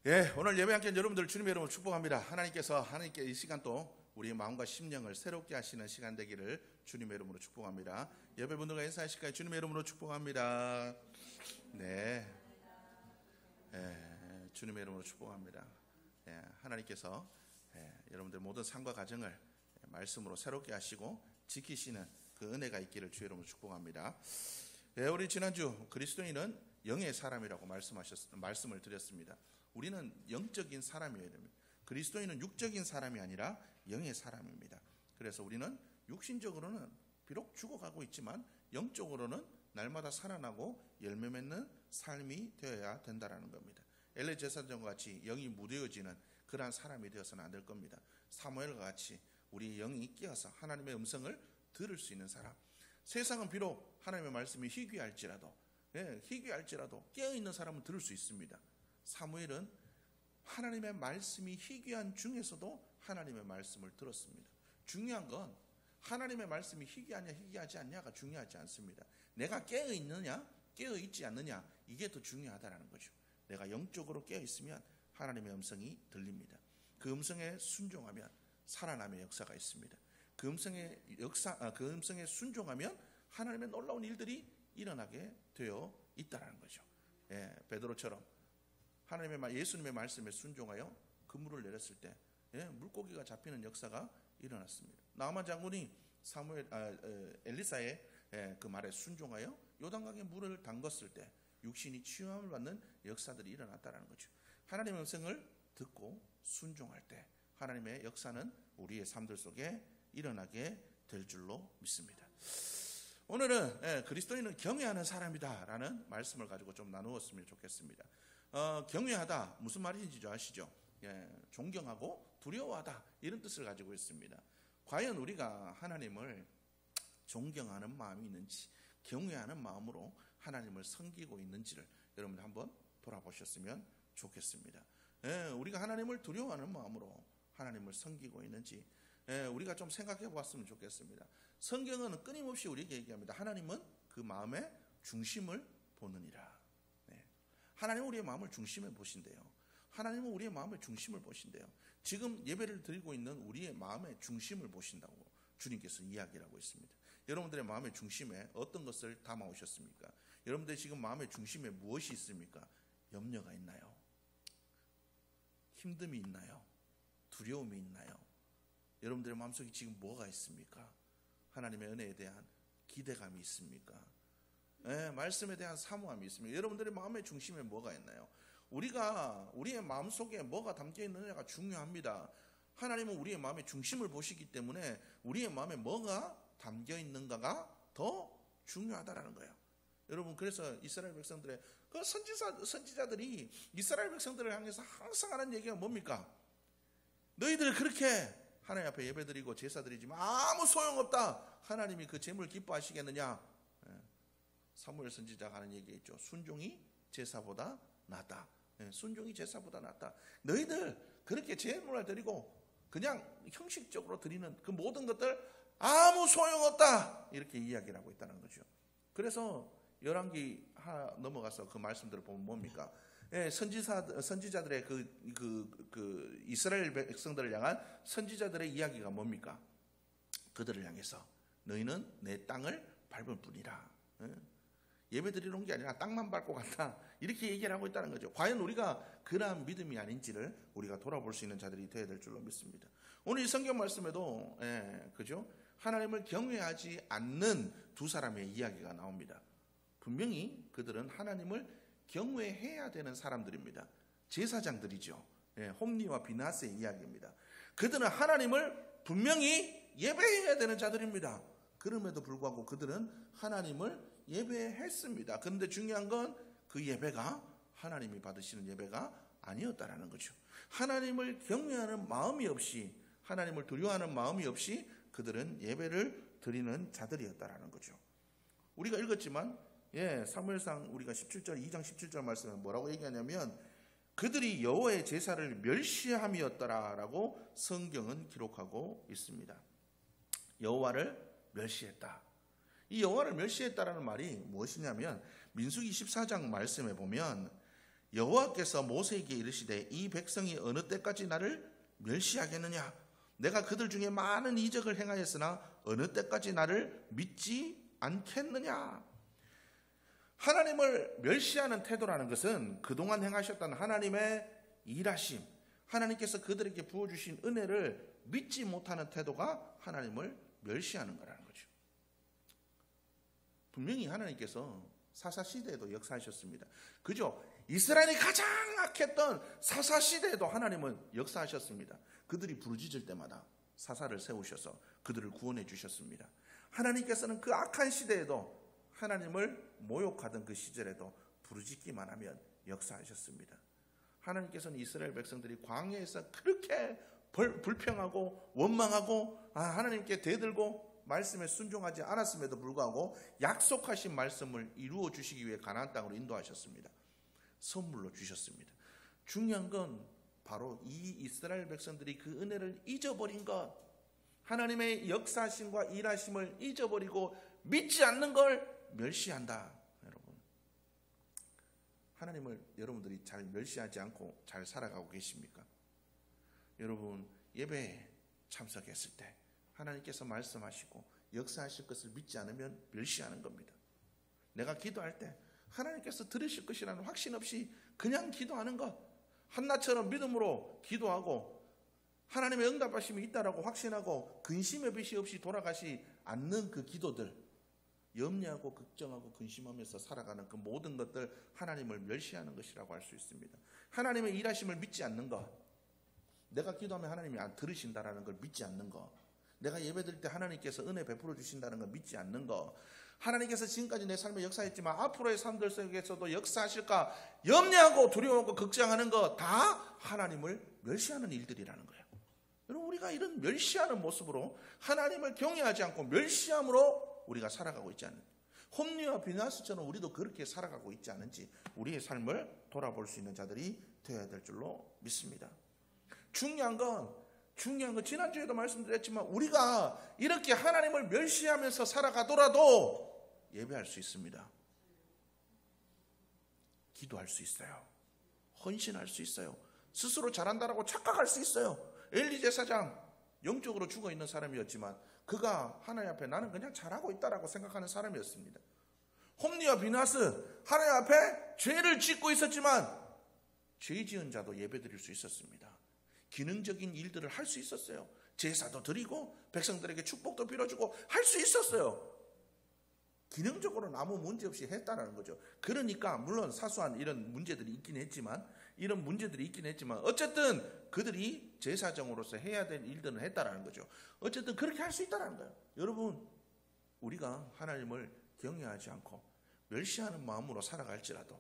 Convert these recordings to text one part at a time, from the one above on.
예, 오늘 예배 함께 여러분들 주님의 이름으로 축복합니다. 하나님께 이 시간 또 우리의 마음과 심령을 새롭게 하시는 시간 되기를 주님의 이름으로 축복합니다. 예배분들과 인사하실까요? 주님의 이름으로 축복합니다. 네, 주님의 이름으로 축복합니다. 하나님께서 여러분들 모든 삶과 가정을 말씀으로 새롭게 하시고 지키시는 그 은혜가 있기를 주의 이름으로 축복합니다. 우리 지난주 그리스도인은 영의 사람이라고 말씀을 드렸습니다. 우리는 영적인 사람이어야 됩니다. 그리스도인은 육적인 사람이 아니라 영의 사람입니다. 그래서 우리는 육신적으로는 비록 죽어가고 있지만 영적으로는 날마다 살아나고 열매 맺는 삶이 되어야 된다는 겁니다. 엘리 제사장과 같이 영이 무뎌지는 그러한 사람이 되어서는 안 될 겁니다. 사무엘과 같이 우리 영이 깨어서 하나님의 음성을 들을 수 있는 사람. 세상은 비록 하나님의 말씀이 희귀할지라도 깨어있는 사람은 들을 수 있습니다. 사무엘은 하나님의 말씀이 희귀한 중에서도 하나님의 말씀을 들었습니다. 중요한 건 하나님의 말씀이 희귀하냐 희귀하지 않냐가 중요하지 않습니다. 내가 깨어있느냐 깨어있지 않느냐 이게 더 중요하다는 거죠. 내가 영적으로 깨어있으면 하나님의 음성이 들립니다. 그 음성에 순종하면 살아남의 역사가 있습니다. 그 음성에 순종하면 하나님의 놀라운 일들이 일어나게 되어 있다는 거죠. 베드로처럼 예수님의 말씀에 순종하여 그물을 내렸을 때 물고기가 잡히는 역사가 일어났습니다. 나아만 장군이 엘리사의 그 말에 순종하여 요단강에 물을 담갔을 때 육신이 치유함을 받는 역사들이 일어났다는 거죠. 하나님의 음성을 듣고 순종할 때 하나님의 역사는 우리의 삶들 속에 일어나게 될 줄로 믿습니다. 오늘은 그리스도인은 경외하는 사람이다라는 말씀을 가지고 좀 나누었으면 좋겠습니다. 경외하다 무슨 말인지 아시죠? 존경하고 두려워하다 이런 뜻을 가지고 있습니다. 과연 우리가 하나님을 존경하는 마음이 있는지 경외하는 마음으로 하나님을 섬기고 있는지를 여러분 한번 돌아보셨으면 좋겠습니다. 우리가 하나님을 두려워하는 마음으로 하나님을 섬기고 있는지 우리가 좀 생각해 보았으면 좋겠습니다. 성경은 끊임없이 우리에게 얘기합니다. 하나님은 그 마음의 중심을 보느니라. 하나님은 우리의 마음을 중심에 보신대요. 하나님은 우리의 마음의 중심을 보신대요. 지금 예배를 드리고 있는 우리의 마음의 중심을 보신다고 주님께서 이야기를 하고 있습니다. 여러분들의 마음의 중심에 어떤 것을 담아오셨습니까? 여러분들의 지금 마음의 중심에 무엇이 있습니까? 염려가 있나요? 힘듦이 있나요? 두려움이 있나요? 여러분들의 마음속에 지금 뭐가 있습니까? 하나님의 은혜에 대한 기대감이 있습니까? 말씀에 대한 사모함이 있습니다. 여러분들의 마음의 중심에 뭐가 있나요? 우리의 마음속에 뭐가 담겨 있느냐가 중요합니다. 하나님은 우리의 마음의 중심을 보시기 때문에 우리의 마음에 뭐가 담겨 있는가가 더 중요하다라는 거예요. 여러분, 그래서 이스라엘 백성들의 그 선지자들이 이스라엘 백성들을 향해서 항상 하는 얘기가 뭡니까? 너희들 그렇게 하나님 앞에 예배드리고 제사드리지만 아무 소용없다. 하나님이 그 제물 기뻐하시겠느냐? 사무엘 선지자가 하는 얘기 있죠. 순종이 제사보다 낫다. 순종이 제사보다 낫다. 너희들 그렇게 제물을 드리고 그냥 형식적으로 드리는 그 모든 것들 아무 소용없다. 이렇게 이야기를 하고 있다는 거죠. 그래서 열왕기 하나 넘어가서 그 말씀들을 보면 뭡니까? 선지자들의 그 이스라엘 백성들을 향한 선지자들의 이야기가 뭡니까? 그들을 향해서 너희는 내 땅을 밟을 뿐이라. 예배 드리는 게 아니라 땅만 밟고 간다. 이렇게 얘기를 하고 있다는 거죠. 과연 우리가 그러한 믿음이 아닌지를 우리가 돌아볼 수 있는 자들이 되어야 될 줄로 믿습니다. 오늘 이 성경 말씀에도 그죠? 하나님을 경외하지 않는 두 사람의 이야기가 나옵니다. 분명히 그들은 하나님을 경외해야 되는 사람들입니다. 제사장들이죠. 홈리와 비나스의 이야기입니다. 그들은 하나님을 분명히 예배해야 되는 자들입니다. 그럼에도 불구하고 그들은 하나님을 예배했습니다. 그런데 중요한 건 그 예배가 하나님이 받으시는 예배가 아니었다라는 거죠. 하나님을 경외하는 마음이 없이, 하나님을 두려워하는 마음이 없이 그들은 예배를 드리는 자들이었다라는 거죠. 우리가 읽었지만 사무엘상 우리가 2장 17절 말씀에 뭐라고 얘기하냐면 그들이 여호와의 제사를 멸시함이었더라라고 성경은 기록하고 있습니다. 여호와를 멸시했다. 이 여호와를 멸시했다라는 말이 무엇이냐면 민수기 14장 말씀에 보면 여호와께서 모세에게 이르시되 이 백성이 어느 때까지 나를 멸시하겠느냐? 내가 그들 중에 많은 이적을 행하였으나 어느 때까지 나를 믿지 않겠느냐? 하나님을 멸시하는 태도라는 것은 그동안 행하셨던 하나님의 일하심, 하나님께서 그들에게 부어주신 은혜를 믿지 못하는 태도가 하나님을 멸시하는 거라는 거죠. 분명히 하나님께서 사사시대에도 역사하셨습니다. 그죠? 이스라엘이 가장 악했던 사사시대에도 하나님은 역사하셨습니다. 그들이 부르짖을 때마다 사사를 세우셔서 그들을 구원해 주셨습니다. 하나님께서는 그 악한 시대에도 하나님을 모욕하던 그 시절에도 부르짖기만 하면 역사하셨습니다. 하나님께서는 이스라엘 백성들이 광야에서 그렇게 불평하고 원망하고 하나님께 대들고 말씀에 순종하지 않았음에도 불구하고 약속하신 말씀을 이루어 주시기 위해 가나안 땅으로 인도하셨습니다. 선물로 주셨습니다. 중요한 건 바로 이 이스라엘 백성들이 그 은혜를 잊어버린 것, 하나님의 역사하심과 일하심을 잊어버리고 믿지 않는 걸 멸시한다. 여러분, 하나님을 여러분들이 잘 멸시하지 않고 잘 살아가고 계십니까? 여러분, 예배에 참석했을 때 하나님께서 말씀하시고 역사하실 것을 믿지 않으면 멸시하는 겁니다. 내가 기도할 때 하나님께서 들으실 것이라는 확신 없이 그냥 기도하는 것, 한나처럼 믿음으로 기도하고 하나님의 응답하심이 있다라고 확신하고 근심의 빛이 없이 돌아가시 않는 그 기도들, 염려하고 걱정하고 근심하면서 살아가는 그 모든 것들, 하나님을 멸시하는 것이라고 할 수 있습니다. 하나님의 일하심을 믿지 않는 것, 내가 기도하면 하나님이 안 들으신다라는 걸 믿지 않는 것, 내가 예배드릴 때 하나님께서 은혜 베풀어 주신다는 걸 믿지 않는 것, 하나님께서 지금까지 내 삶에 역사했지만 앞으로의 삶들 속에서도 역사하실까 염려하고 두려워하고 걱정하는 것, 다 하나님을 멸시하는 일들이라는 거예요. 여러분, 우리가 이런 멸시하는 모습으로 하나님을 경외하지 않고 멸시함으로 우리가 살아가고 있지 않는지, 홈리와 비나스처럼 우리도 그렇게 살아가고 있지 않은지 우리의 삶을 돌아볼 수 있는 자들이 되어야 될 줄로 믿습니다. 중요한 건 지난주에도 말씀드렸지만 우리가 이렇게 하나님을 멸시하면서 살아가더라도 예배할 수 있습니다. 기도할 수 있어요. 헌신할 수 있어요. 스스로 잘한다라고 착각할 수 있어요. 엘리 제사장 영적으로 죽어있는 사람이었지만 그가 하나님 앞에 나는 그냥 잘하고 있다라고 생각하는 사람이었습니다. 홈리와 비나스 하나님 앞에 죄를 짓고 있었지만 죄 지은 자도 예배드릴 수 있었습니다. 기능적인 일들을 할 수 있었어요. 제사도 드리고 백성들에게 축복도 빌어주고 할 수 있었어요. 기능적으로는 아무 문제 없이 했다는 거죠. 그러니까 물론 사소한 이런 문제들이 있긴 했지만 어쨌든 그들이 제사장으로서 해야 될 일들은 했다라는 거죠. 어쨌든 그렇게 할 수 있다는 거예요. 여러분, 우리가 하나님을 경외하지 않고 멸시하는 마음으로 살아갈지라도,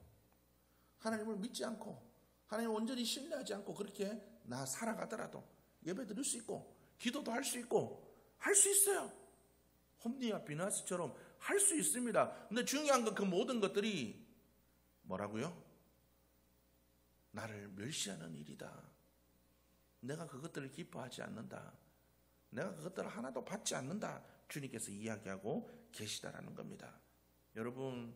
하나님을 믿지 않고 하나님을 온전히 신뢰하지 않고 그렇게 살아가더라도 예배 드릴 수 있고 기도도 할 수 있고 할 수 있어요. 홈리와 비나스처럼 할 수 있습니다. 근데 중요한 건 그 모든 것들이 뭐라고요? 나를 멸시하는 일이다. 내가 그것들을 기뻐하지 않는다. 내가 그것들을 하나도 받지 않는다. 주님께서 이야기하고 계시다라는 겁니다. 여러분,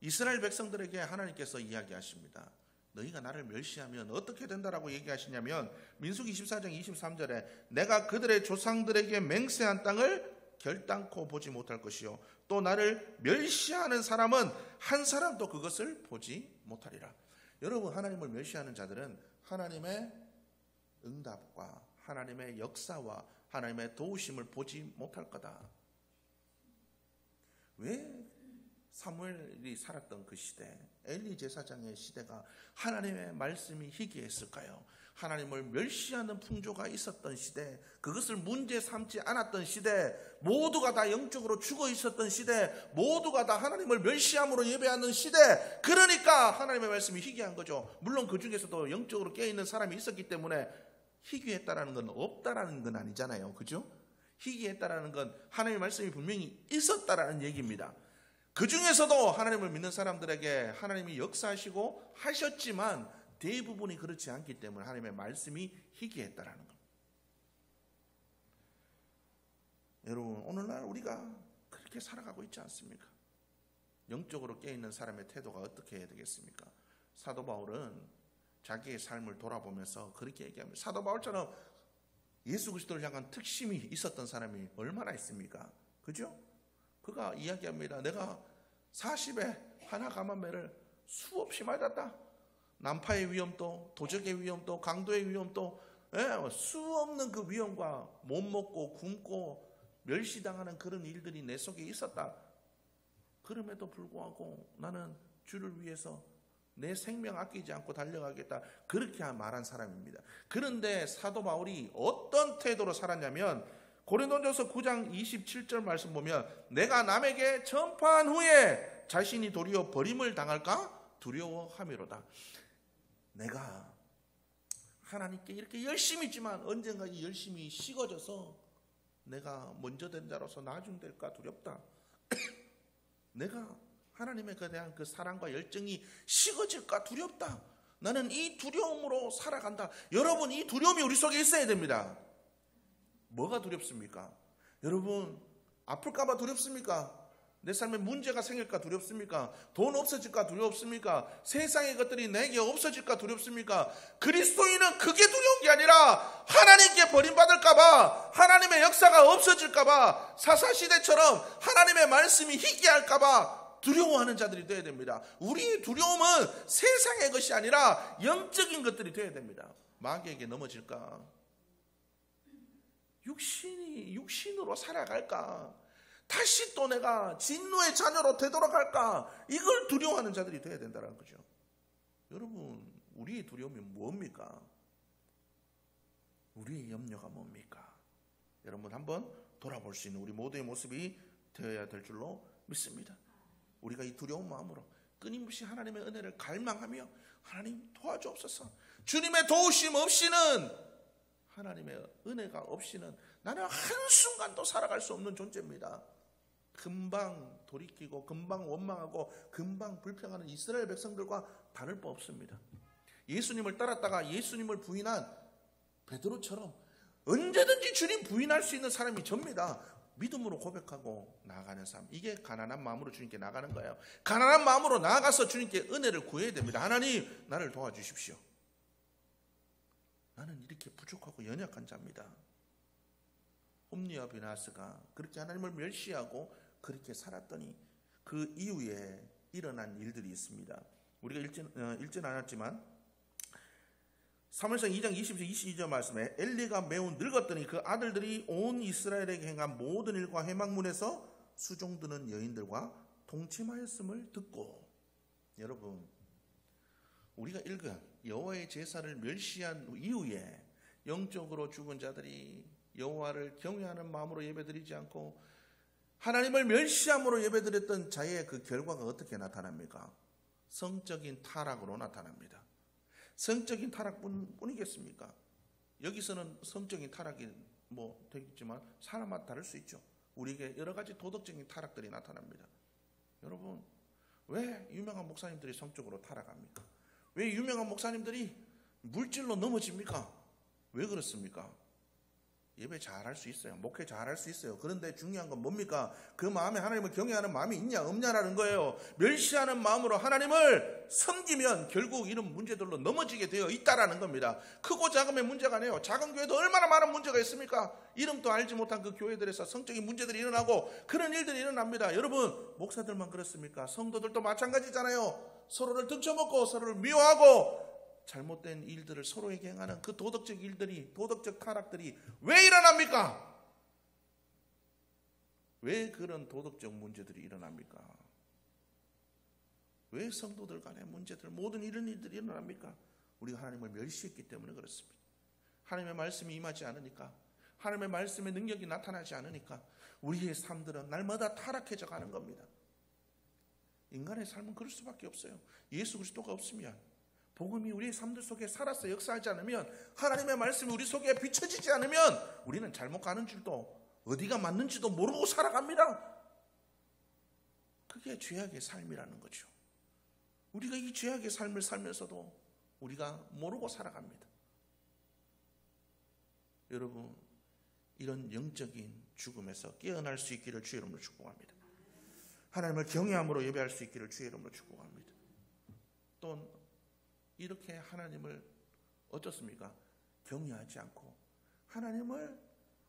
이스라엘 백성들에게 하나님께서 이야기하십니다. 너희가 나를 멸시하면 어떻게 된다라고 얘기하시냐면 민수기 24장 23절에 내가 그들의 조상들에게 맹세한 땅을 결단코 보지 못할 것이요 또 나를 멸시하는 사람은 한 사람도 그것을 보지 못하리라. 여러분, 하나님을 멸시하는 자들은 하나님의 응답과 하나님의 역사와 하나님의 도우심을 보지 못할 거다. 왜 사무엘이 살았던 그 시대, 엘리 제사장의 시대가 하나님의 말씀이 희귀했을까요? 하나님을 멸시하는 풍조가 있었던 시대, 그것을 문제 삼지 않았던 시대, 모두가 다 영적으로 죽어 있었던 시대, 모두가 다 하나님을 멸시함으로 예배하는 시대, 그러니까 하나님의 말씀이 희귀한 거죠. 물론 그 중에서도 영적으로 깨어있는 사람이 있었기 때문에 희귀했다라는 건 없다라는 건 아니잖아요. 그죠? 희귀했다라는 건 하나님의 말씀이 분명히 있었다라는 얘기입니다. 그 중에서도 하나님을 믿는 사람들에게 하나님이 역사하시고 하셨지만 대부분이 그렇지 않기 때문에 하나님의 말씀이 희귀했다라는 겁니다. 여러분, 오늘날 우리가 그렇게 살아가고 있지 않습니까? 영적으로 깨어있는 사람의 태도가 어떻게 해야 되겠습니까? 사도 바울은 자기의 삶을 돌아보면서 그렇게 얘기합니다. 사도 바울처럼 예수 그리스도를 향한 특심이 있었던 사람이 얼마나 있습니까? 그죠? 그가 이야기합니다. 내가 40에 하나 감한매를 수없이 맞았다. 난파의 위험도, 도적의 위험도, 강도의 위험도, 수없는 그 위험과 못 먹고 굶고 멸시당하는 그런 일들이 내 속에 있었다. 그럼에도 불구하고 나는 주를 위해서 내 생명 아끼지 않고 달려가겠다. 그렇게 말한 사람입니다. 그런데 사도 바울이 어떤 태도로 살았냐면 고린도전서 9장 27절 말씀 보면 내가 남에게 전파한 후에 자신이 도리어 버림을 당할까 두려워함이로다. 내가 하나님께 이렇게 열심히 있지만 언젠가 이 열심이 식어져서 내가 먼저 된 자로서 나중될까 두렵다. 내가 하나님에 대한 그 사랑과 열정이 식어질까 두렵다. 나는 이 두려움으로 살아간다. 여러분, 이 두려움이 우리 속에 있어야 됩니다. 뭐가 두렵습니까? 여러분, 아플까봐 두렵습니까? 내 삶에 문제가 생길까 두렵습니까? 돈 없어질까 두렵습니까? 세상의 것들이 내게 없어질까 두렵습니까? 그리스도인은 그게 두려운 게 아니라 하나님께 버림받을까봐, 하나님의 역사가 없어질까봐, 사사시대처럼 하나님의 말씀이 희귀할까봐 두려워하는 자들이 되어야 됩니다. 우리의 두려움은 세상의 것이 아니라 영적인 것들이 되어야 됩니다. 마귀에게 넘어질까? 육신으로 살아갈까? 다시 또 내가 진노의 자녀로 되돌아갈까? 이걸 두려워하는 자들이 되어야 된다는 거죠. 여러분, 우리의 두려움이 뭡니까? 우리의 염려가 뭡니까? 여러분 한번 돌아볼 수 있는 우리 모두의 모습이 되어야 될 줄로 믿습니다. 우리가 이 두려운 마음으로 끊임없이 하나님의 은혜를 갈망하며 하나님 도와주옵소서. 주님의 도우심 없이는, 하나님의 은혜가 없이는 나는 한순간도 살아갈 수 없는 존재입니다. 금방 돌이키고 금방 원망하고 금방 불평하는 이스라엘 백성들과 다를 바 없습니다. 예수님을 따랐다가 예수님을 부인한 베드로처럼 언제든지 주님 부인할 수 있는 사람이 접니다. 믿음으로 고백하고 나아가는 삶, 이게 가난한 마음으로 주님께 나가는 거예요. 가난한 마음으로 나아가서 주님께 은혜를 구해야 됩니다. 하나님, 나를 도와주십시오. 나는 이렇게 부족하고 연약한 자입니다. 홈리와 비나스가 그렇게 하나님을 멸시하고 그렇게 살았더니 그 이후에 일어난 일들이 있습니다. 우리가 읽진 않았지만 사무엘상 2장 22절 말씀에 엘리가 매우 늙었더니 그 아들들이 온 이스라엘에게 행한 모든 일과 회막문에서 수종드는 여인들과 동침하였음을 듣고, 여러분, 우리가 읽은 여호와의 제사를 멸시한 이후에 영적으로 죽은 자들이 여호와를 경외하는 마음으로 예배드리지 않고 하나님을 멸시함으로 예배드렸던 자의 그 결과가 어떻게 나타납니까? 성적인 타락으로 나타납니다. 성적인 타락뿐이겠습니까? 여기서는 성적인 타락이 되겠지만 사람마다 다를 수 있죠. 우리에게 여러 가지 도덕적인 타락들이 나타납니다. 여러분, 왜 유명한 목사님들이 성적으로 타락합니까? 왜 유명한 목사님들이 물질로 넘어집니까? 왜 그렇습니까? 예배 잘할 수 있어요. 목회 잘할 수 있어요. 그런데 중요한 건 뭡니까? 그 마음에 하나님을 경외하는 마음이 있냐 없냐라는 거예요. 멸시하는 마음으로 하나님을 섬기면 결국 이런 문제들로 넘어지게 되어 있다라는 겁니다. 크고 작음의 문제가 아니에요. 작은 교회도 얼마나 많은 문제가 있습니까? 이름도 알지 못한 그 교회들에서 성적인 문제들이 일어나고 그런 일들이 일어납니다. 여러분, 목사들만 그렇습니까? 성도들도 마찬가지잖아요. 서로를 등쳐먹고 서로를 미워하고 잘못된 일들을 서로에게 행하는 그 도덕적 일들이, 도덕적 타락들이 왜 일어납니까? 왜 그런 도덕적 문제들이 일어납니까? 왜 성도들 간의 문제들, 모든 이런 일들이 일어납니까? 우리가 하나님을 멸시했기 때문에 그렇습니다. 하나님의 말씀이 임하지 않으니까, 하나님의 말씀의 능력이 나타나지 않으니까 우리의 삶들은 날마다 타락해져 가는 겁니다. 인간의 삶은 그럴 수밖에 없어요. 예수 그리스도가 없으면, 복음이 우리의 삶들 속에 살아서 역사하지 않으면, 하나님의 말씀이 우리 속에 비춰지지 않으면 우리는 잘못 가는 줄도, 어디가 맞는지도 모르고 살아갑니다. 그게 죄악의 삶이라는 거죠. 우리가 이 죄악의 삶을 살면서도 우리가 모르고 살아갑니다. 여러분, 이런 영적인 죽음에서 깨어날 수 있기를 주의 이름으로 축복합니다. 하나님을 경외함으로 예배할 수 있기를 주의 이름으로 축복합니다. 또 이렇게 하나님을 어떻습니까? 경외하지 않고 하나님을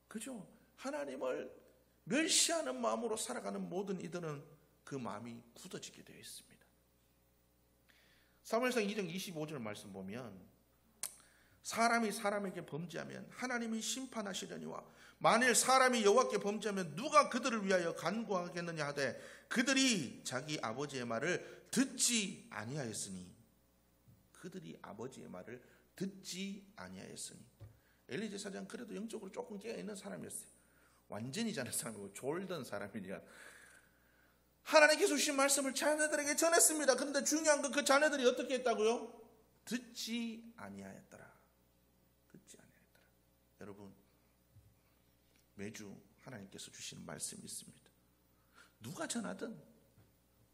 그죠? 하나님을 멸시하는 마음으로 살아가는 모든 이들은 그 마음이 굳어지게 되어 있습니다. 사무엘상 2장 25절 말씀 보면 사람이 사람에게 범죄하면 하나님이 심판하시려니와 만일 사람이 여호와께 범죄하면 누가 그들을 위하여 간구하겠느냐 하되 그들이 자기 아버지의 말을 듣지 아니하였으니 그들이 아버지의 말을 듣지 아니하였으니 엘리 제사장 그래도 영적으로 조금 깨어있는 사람이었어요. 완전히 자는 사람이고 졸던 사람이니까 하나님께서 주신 말씀을 자녀들에게 전했습니다. 그런데 중요한 건 그 자녀들이 어떻게 했다고요? 듣지 아니하였더라. 듣지 아니하였더라. 여러분 매주 하나님께서 주시는 말씀이 있습니다. 누가 전하든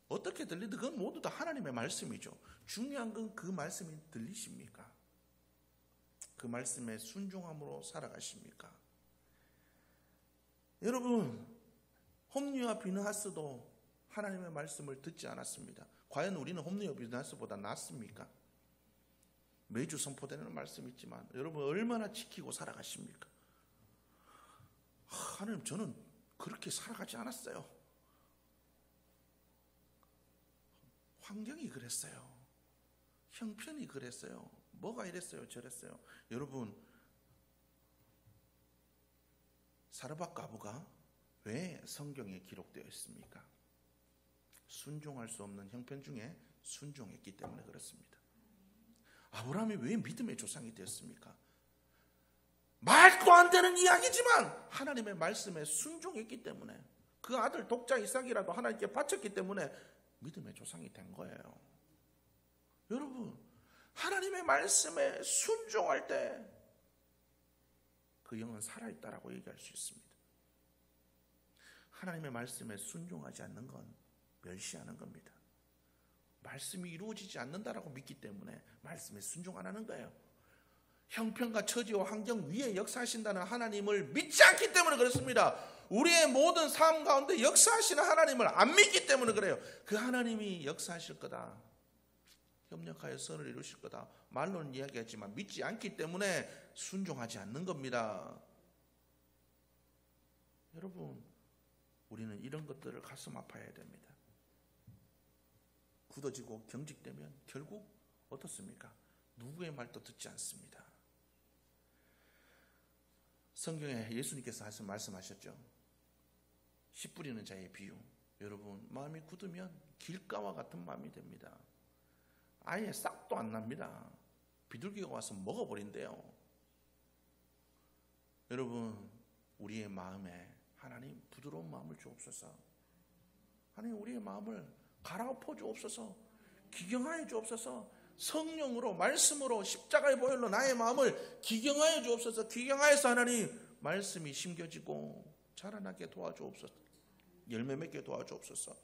어떻게 들리든 그건 모두 다 하나님의 말씀이죠. 중요한 건 그 말씀이 들리십니까? 그 말씀에 순종함으로 살아가십니까? 여러분 홈리와 비느하스도 하나님의 말씀을 듣지 않았습니다. 과연 우리는 홈리와 비느하스보다 낫습니까? 매주 선포되는 말씀이 있지만 여러분 얼마나 지키고 살아가십니까? 하나님 저는 그렇게 살아가지 않았어요. 환경이 그랬어요. 형편이 그랬어요. 뭐가 이랬어요 저랬어요. 여러분 사르밧 과부가 왜 성경에 기록되어 있습니까? 순종할 수 없는 형편 중에 순종했기 때문에 그렇습니다. 아브라함이 왜 믿음의 조상이 되었습니까? 말도 안 되는 이야기지만 하나님의 말씀에 순종했기 때문에 그 아들 독자 이삭이라도 하나님께 바쳤기 때문에 믿음의 조상이 된 거예요. 여러분 하나님의 말씀에 순종할 때 그 영은 살아있다라고 얘기할 수 있습니다. 하나님의 말씀에 순종하지 않는 건 멸시하는 겁니다. 말씀이 이루어지지 않는다라고 믿기 때문에 말씀에 순종 안 하는 거예요. 형편과 처지와 환경 위에 역사하신다는 하나님을 믿지 않기 때문에 그렇습니다. 우리의 모든 삶 가운데 역사하시는 하나님을 안 믿기 때문에 그래요. 그 하나님이 역사하실 거다, 협력하여 선을 이루실 거다 말로는 이야기하지만 믿지 않기 때문에 순종하지 않는 겁니다. 여러분 우리는 이런 것들을 가슴 아파해야 됩니다. 굳어지고 경직되면 결국 어떻습니까? 누구의 말도 듣지 않습니다. 성경에 예수님께서 말씀하셨죠. 씨 뿌리는 자의 비유. 여러분 마음이 굳으면 길가와 같은 마음이 됩니다. 아예 싹도 안 납니다. 비둘기가 와서 먹어버린대요. 여러분 우리의 마음에 하나님 부드러운 마음을 주옵소서. 하나님 우리의 마음을 갈아엎어 주옵소서. 기경하여 주옵소서. 성령으로 말씀으로 십자가의 보혈로 나의 마음을 기경하여 주옵소서. 기경하여서 하나님 말씀이 심겨지고 자라나게 도와주옵소서. 열매 맺게 도와주옵소서.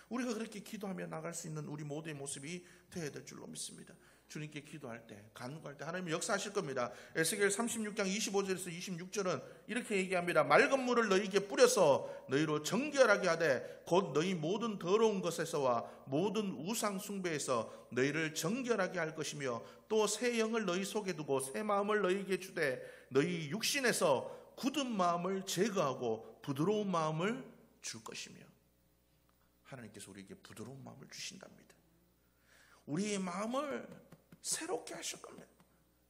우리가 그렇게 기도하며 나갈 수 있는 우리 모두의 모습이 되어야 될 줄로 믿습니다. 주님께 기도할 때 간구할 때 하나님이 역사하실 겁니다. 에스겔 36장 25절에서 26절은 이렇게 얘기합니다. 맑은 물을 너희에게 뿌려서 너희로 정결하게 하되 곧 너희 모든 더러운 것에서와 모든 우상 숭배에서 너희를 정결하게 할 것이며 또 새 영을 너희 속에 두고 새 마음을 너희에게 주되 너희 육신에서 굳은 마음을 제거하고 부드러운 마음을 줄 것이며. 하나님께서 우리에게 부드러운 마음을 주신답니다. 우리의 마음을 새롭게 하실 겁니다.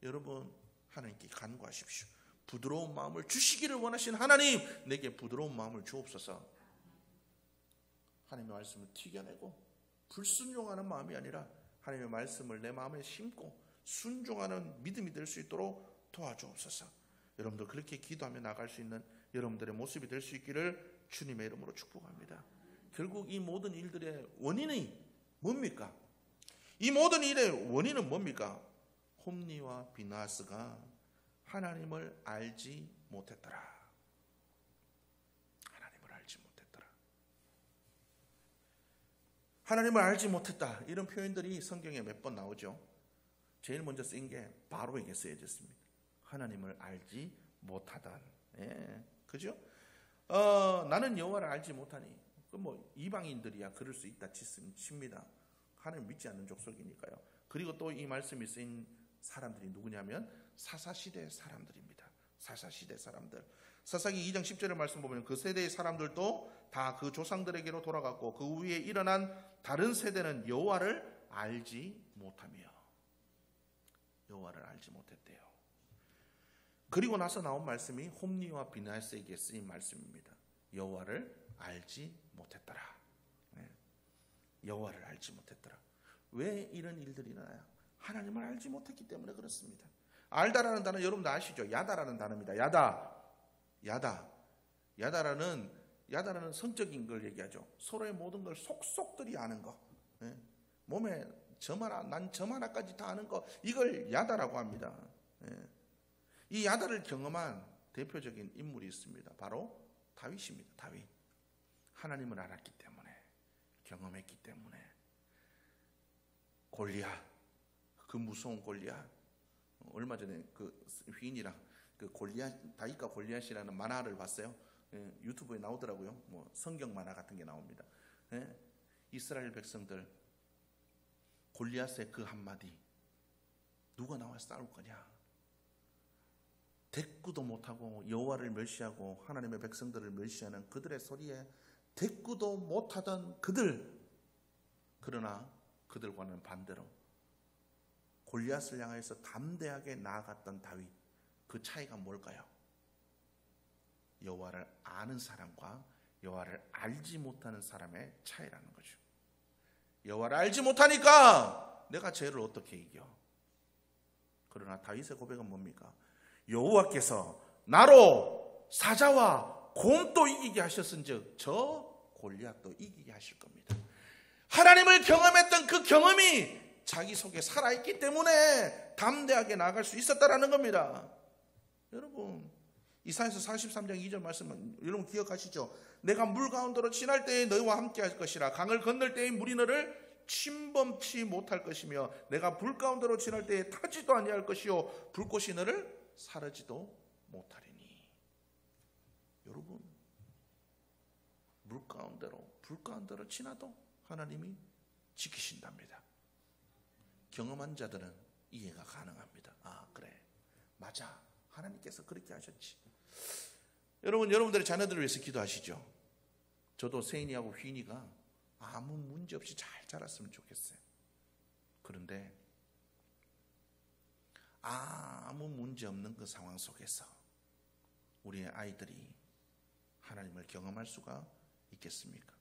여러분 하나님께 간구하십시오. 부드러운 마음을 주시기를 원하신 하나님, 내게 부드러운 마음을 주옵소서. 하나님의 말씀을 튀겨내고 불순종하는 마음이 아니라 하나님의 말씀을 내 마음에 심고 순종하는 믿음이 될 수 있도록 도와주옵소서. 여러분들 그렇게 기도하며 나갈 수 있는 여러분들의 모습이 될 수 있기를 주님의 이름으로 축복합니다. 결국 이 모든 일들의 원인이 뭡니까? 이 모든 일의 원인은 뭡니까? 홈리와 비느하스가 하나님을 알지 못했더라. 하나님을 알지 못했더라. 하나님을 알지 못했다. 이런 표현들이 성경에 몇 번 나오죠. 제일 먼저 쓰인 게 바로에게 쓰여졌습니다. 하나님을 알지 못하던. 예, 그죠? 나는 여호와를 알지 못하니. 뭐 이방인들이야 그럴 수 있다 칩니다. 하나님 믿지 않는 족속이니까요. 그리고 또 이 말씀이 쓰인 사람들이 누구냐면 사사시대 사람들입니다. 사사시대 사람들. 사사기 2장 10절의 말씀 보면 그 세대의 사람들도 다 그 조상들에게로 돌아갔고 그 위에 일어난 다른 세대는 여호와를 알지 못하며 여호와를 알지 못했대요. 그리고 나서 나온 말씀이 홈리와 비나스에게 쓰인 말씀입니다. 여호와를 알지 못했더라. 여호와를 알지 못했더라. 왜 이런 일들이 일어나요? 하나님을 알지 못했기 때문에 그렇습니다. 알다라는 단어 여러분도 아시죠? 야다라는 단어입니다. 야다라는 성적인 걸 얘기하죠. 서로의 모든 걸 속속들이 아는 거. 몸에 난 점 하나까지 다 아는 거. 이걸 야다라고 합니다. 이 야다를 경험한 대표적인 인물이 있습니다. 바로 다윗입니다. 다윗. 하나님을 알았기 때문에, 경험했기 때문에. 골리앗, 그 무서운 골리앗. 얼마 전에 그 휘인이랑 그 다윗과 골리앗이라는 만화를 봤어요. 유튜브에 나오더라고요. 뭐 성경 만화 같은 게 나옵니다. 이스라엘 백성들 골리앗의 그 한마디, 누가 나와 싸울 거냐? 대꾸도 못하고 여호와를 멸시하고 하나님의 백성들을 멸시하는 그들의 소리에 대꾸도 못하던 그들. 그러나 그들과는 반대로 골리앗을 향해서 담대하게 나아갔던 다윗. 그 차이가 뭘까요? 여호와를 아는 사람과 여호와를 알지 못하는 사람의 차이라는 거죠. 여호와를 알지 못하니까 내가 죄를 어떻게 이겨? 그러나 다윗의 고백은 뭡니까? 여호와께서 나로 사자와 곰도 이기게 하셨은즉 저 골리앗도 이기게 하실 겁니다. 하나님을 경험했던 그 경험이 자기 속에 살아있기 때문에 담대하게 나아갈 수 있었다라는 겁니다. 여러분, 이사야서 43장 2절 말씀은 여러분 기억하시죠? 내가 물 가운데로 지날 때에 너희와 함께 할 것이라. 강을 건널 때에 물이 너를 침범치 못할 것이며 내가 불 가운데로 지날 때에 타지도 아니할 것이요 불꽃이 너를 사르지도 못하리니. 여러분, 불 가운데로 지나도 하나님이 지키신답니다. 경험한 자들은 이해가 가능합니다. 아, 그래, 맞아, 하나님께서 그렇게 하셨지. 여러분들의 자녀들을 위해서 기도하시죠. 저도 세인이하고 휘인이가 아무 문제 없이 잘 자랐으면 좋겠어요. 그런데 아무 문제 없는 그 상황 속에서 우리의 아이들이 하나님을 경험할 수가 있겠습니까?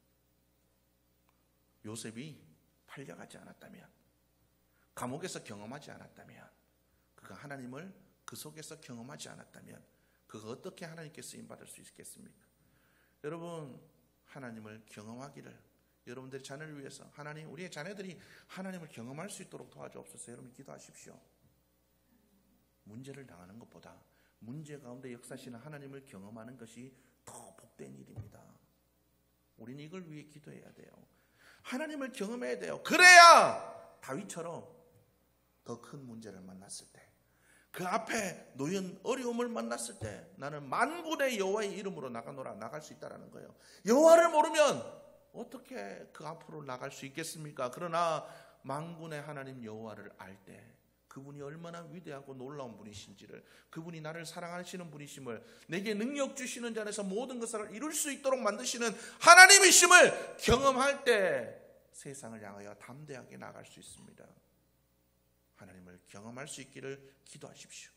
요셉이 팔려가지 않았다면, 감옥에서 경험하지 않았다면, 그가 하나님을 그 속에서 경험하지 않았다면 그가 어떻게 하나님께 쓰임받을 수 있겠습니까? 여러분, 하나님을 경험하기를 여러분들의 자녀를 위해서 하나님, 우리의 자녀들이 하나님을 경험할 수 있도록 도와주옵소서. 여러분 기도하십시오. 문제를 당하는 것보다 문제 가운데 역사하시는 하나님을 경험하는 것이 더 복된 일입니다. 우리는 이걸 위해 기도해야 돼요. 하나님을 경험해야 돼요. 그래야 다윗처럼 더 큰 문제를 만났을 때, 그 앞에 놓인 어려움을 만났을 때 나는 만군의 여호와의 이름으로 나갈 수 있다는 거예요. 여호와를 모르면 어떻게 그 앞으로 나갈 수 있겠습니까? 그러나 만군의 하나님 여호와를 알 때 그분이 얼마나 위대하고 놀라운 분이신지를, 그분이 나를 사랑하시는 분이심을, 내게 능력 주시는 자에서 모든 것을 이룰 수 있도록 만드시는 하나님이심을 경험할 때 세상을 향하여 담대하게 나갈 수 있습니다. 하나님을 경험할 수 있기를 기도하십시오.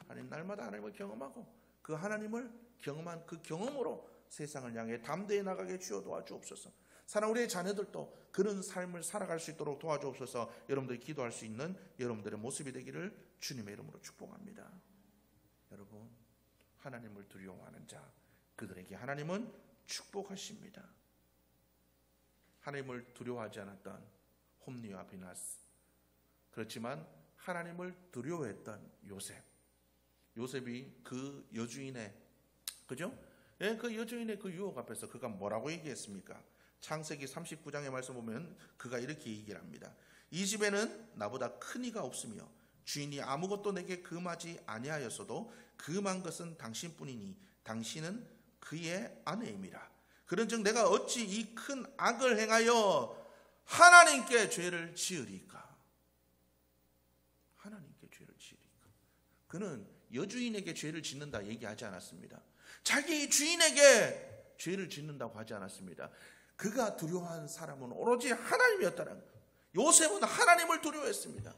하나님, 날마다 하나님을 경험하고 그 하나님을 경험한 그 경험으로 세상을 향해 담대히 나가게 주여 도와주옵소서. 사랑, 우리의 자녀들도 그런 삶을 살아갈 수 있도록 도와주옵소서. 여러분들이 기도할 수 있는 여러분들의 모습이 되기를 주님의 이름으로 축복합니다. 여러분, 하나님을 두려워하는 자, 그들에게 하나님은 축복하십니다. 하나님을 두려워하지 않았던 홈리와 비나스, 그렇지만 하나님을 두려워했던 요셉이 그 여주인의, 그죠? 예, 그 여주인의 그 유혹 앞에서 그가 뭐라고 얘기했습니까? 창세기 39장의 말씀 보면 그가 이렇게 얘기를 합니다. 이 집에는 나보다 큰 이가 없으며 주인이 아무것도 내게 금하지 아니하였어도 금한 것은 당신뿐이니 당신은 그의 아내임이라. 그런즉 내가 어찌 이 큰 악을 행하여 하나님께 죄를 지으리까? 그는 여주인에게 죄를 짓는다 얘기하지 않았습니다. 자기 주인에게 죄를 짓는다고 하지 않았습니다. 그가 두려워한 사람은 오로지 하나님이었다는 것. 요셉은 하나님을 두려워했습니다.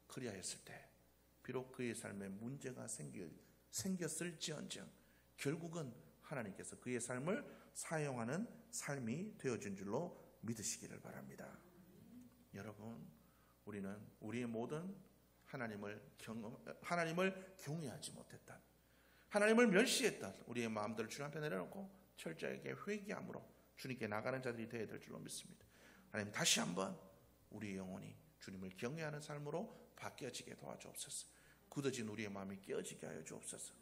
그리하였을 때 비록 그의 삶에 문제가 생겼을지언정 결국은 하나님께서 그의 삶을 사용하는 삶이 되어준 줄로 믿으시기를 바랍니다. 여러분, 우리는 우리의 모든 하나님을 경외하지 못했던, 하나님을 멸시했던 우리의 마음들을 주님 앞에 내려놓고 철저하게 회개함으로 주님께 나가는 자들이 되어야 될 줄로 믿습니다. 하나님, 다시 한번 우리의 영혼이 주님을 경외하는 삶으로 바뀌어지게 도와주옵소서. 굳어진 우리의 마음이 깨어지게 하여 주옵소서.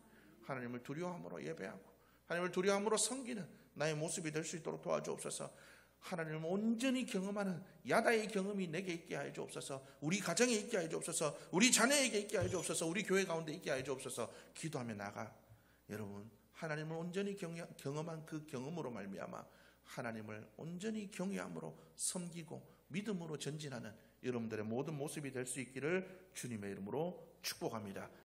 하나님을 두려워함으로 예배하고 하나님을 두려워함으로 섬기는 나의 모습이 될 수 있도록 도와주옵소서. 하나님을 온전히 경험하는 야다의 경험이 내게 있게 하여 주옵소서. 우리 가정에 있게 하여 주옵소서. 우리 자녀에게 있게 하여 주옵소서. 우리 교회 가운데 있게 하여 주옵소서. 기도하며 나가 여러분, 하나님을 온전히 경험한 그 경험으로 말미암아 하나님을 온전히 경외함으로 섬기고 믿음으로 전진하는 여러분들의 모든 모습이 될 수 있기를 주님의 이름으로 축복합니다.